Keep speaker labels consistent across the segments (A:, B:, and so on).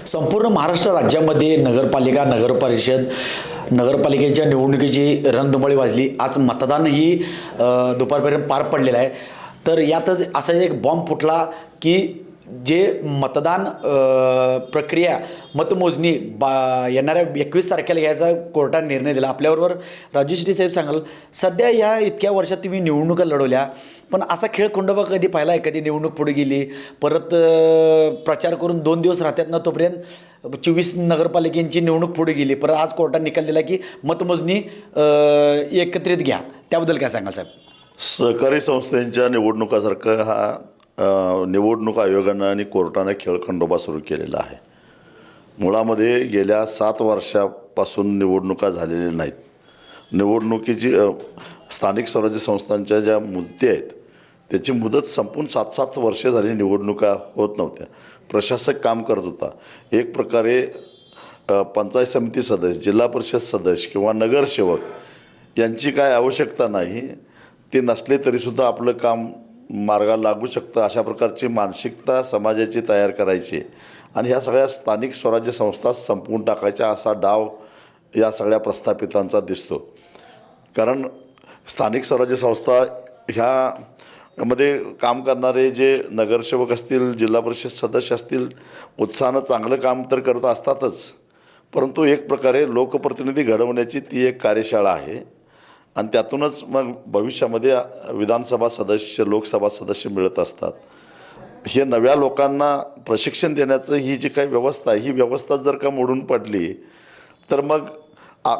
A: संपूर्ण महाराष्ट्र राज्यामध्ये नगरपालिका नगरपालिकेच्या निवडणुकीची रणधुमाळी वाजली। आज मतदानही दुपारपर्यंत पार पडलेलं आहे। तर यातच असा एक बॉम्ब फुटला की जे मतदान प्रक्रिया मतमोजणी येणाऱ्या 21 तारखेला घ्यायचा कोर्टाने निर्णय दिला। आपल्याबरोबर राजू शेट्टी साहेब सांगाल, सध्या या इतक्या वर्षात तुम्ही निवडणुका लढवल्या, पण असा खेळखंडोबा कधी पाहिला आहे? कधी निवडणूक पुढे गेली, परत प्रचार करून 2 दिवस राहतात ना, तोपर्यंत 24 नगरपालिकेची निवडणूक पुढे गेली, परत आज कोर्टाने निकाल दिला की मतमोजणी एकत्रित घ्या। त्याबद्दल काय सांगाल साहेब?
B: सहकारी संस्थांच्या निवडणुकासारखं हा निवडणूक आयोगानं आणि कोर्टानं खेळखंडोबा सुरू केलेला आहे। मुळामध्ये गेल्या 7 वर्षापासून निवडणुका झालेल्या नाहीत। निवडणुकीची स्थानिक स्वराज्य संस्थांच्या ज्या मुदती आहेत त्याची मुदत संपून 7-7 वर्षे झाली निवडणुका होत नव्हत्या। प्रशासक काम करत होता। एक प्रकारे पंचायत समिती सदस्य, जिल्हा परिषद सदस्य किंवा नगरसेवक यांची काय आवश्यकता नाही, ते नसले तरीसुद्धा आपलं काम मार्गाला लागू शकतं, अशा प्रकारची मानसिकता समाजाची तयार करायची आणि ह्या सगळ्या स्थानिक स्वराज्य संस्था संपवून टाकायच्या असा डाव या सगळ्या प्रस्थापितांचा दिसतो। कारण स्थानिक स्वराज्य संस्था ह्यामध्ये काम करणारे जे नगरसेवक असतील, जिल्हा परिषद सदस्य असतील, उत्साहानं चांगलं काम तर करत असतातच, परंतु एक प्रकारे लोकप्रतिनिधी घडवण्याची ती एक कार्यशाळा आहे आणि त्यातूनच मग भविष्यामध्ये विधानसभा सदस्य, लोकसभा सदस्य मिळत असतात। हे नव्या लोकांना प्रशिक्षण देण्याचं ही जी काही व्यवस्था आहे, ही व्यवस्था जर का मोडून पडली तर मग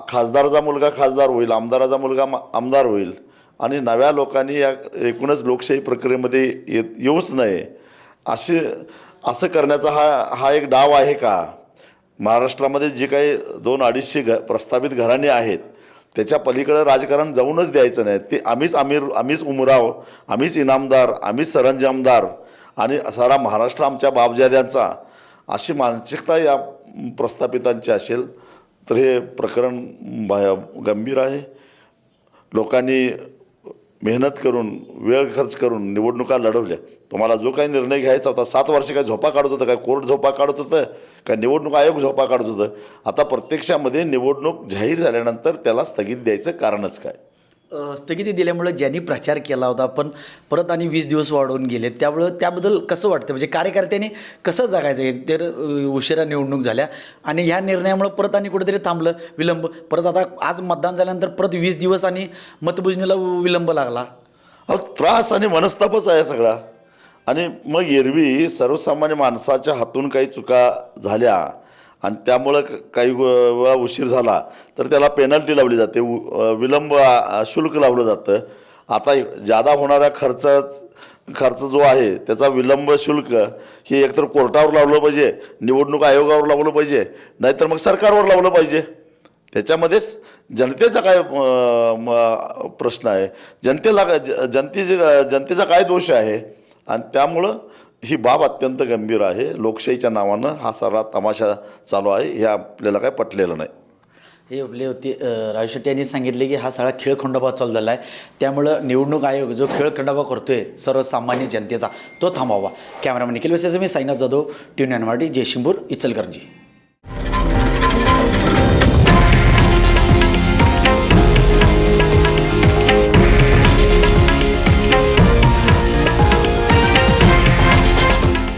B: खासदाराचा मुलगा खासदार होईल, आमदाराचा मुलगा आमदार होईल आणि नव्या लोकांनी या एकूणच लोकशाही प्रक्रियेमध्ये येऊच नये असं करण्याचा हा एक डाव आहे का? महाराष्ट्रामध्ये जे काही 200-250 प्रस्थापित घराणे आहेत त्याच्या पलीकडे राजकारण जाऊनच द्यायचं नाही। ते आम्हीच उमराव, आम्हीच इनामदार, आम्हीच सरंजामदार आणि सारा महाराष्ट्र आमच्या बापजाद्यांचा, अशी मानसिकता या प्रस्थापितांची असेल तर हे प्रकरण गंभीर आहे। लोकांनी मेहनत करून, वेळ खर्च करून निवडणुका लढवल्या। तुम्हाला जो काही निर्णय घ्यायचा होता, 7 वर्ष काय झोपा काढत होतं, काय कोर्ट झोपा काढत होतं, काय निवडणूक आयोग झोपा काढत होतं, आता प्रत्यक्षामध्ये निवडणूक जाहीर झाल्यानंतर त्याला स्थगित द्यायचं कारणच काय?
A: स्थगिती दिल्यामुळे ज्यांनी प्रचार केला होता पण परत आणि 20 दिवस वाढवून गेले, त्याबद्दल कसं वाटतं? म्हणजे कार्यकर्त्यांनी कसं जगायचं आहे? तर उशिरा निवडणूक झाल्या आणि ह्या निर्णयामुळे परत आणि कुठेतरी थांबलं, विलंब, परत आता आज मतदान झाल्यानंतर परत 20 दिवस आणि मतमोजणीला विलंब लागला।
B: त्रास आणि मनस्तापच आहे सगळा। आणि मग एरवी सर्वसामान्य माणसाच्या हातून काही चुका झाल्या आणि त्यामुळं काही वेळा उशीर झाला तर त्याला पेनल्टी लावली जाते, विलंब शुल्क लावलं जातं। आता जादा होणारा खर्च जो आहे त्याचा विलंब शुल्क हे एकतर कोर्टावर लावलं पाहिजे, निवडणूक आयोगावर लावलं पाहिजे, नाहीतर मग सरकारवर लावलं पाहिजे। त्याच्यामध्येच जनतेचा काय प्रश्न आहे, जनतेचा काय दोष आहे? आणि त्यामुळं ही बाब अत्यंत गंभीर आहे। लोकशाहीच्या नावानं हा सारा तमाशा चालू आहे, हे आपल्याला काय पटलेलं नाही।
A: हे आपले होते राजू शेट्टी यांनी सांगितले की हा सगळा खेळखंडोबा चालू झाला आहे, त्यामुळं निवडणूक आयोग जो खेळखंडोबा करतोय सर्वसामान्य जनतेचा तो थांबावा। कॅमेरामॅन निखिल वैसेसह मी साईनाथ जाधव, TVN मराठी, जयशिंगपूर, इचलकरंजी।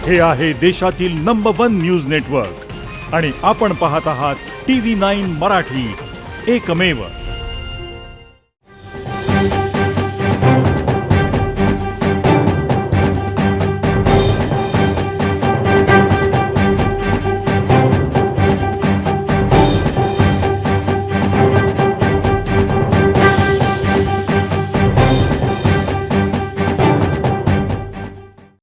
C: हे आहे देशातील नंबर 1 न्यूज नेटवर्क आणि आपण पाहत आहात TV9 मराठी, एकमेव।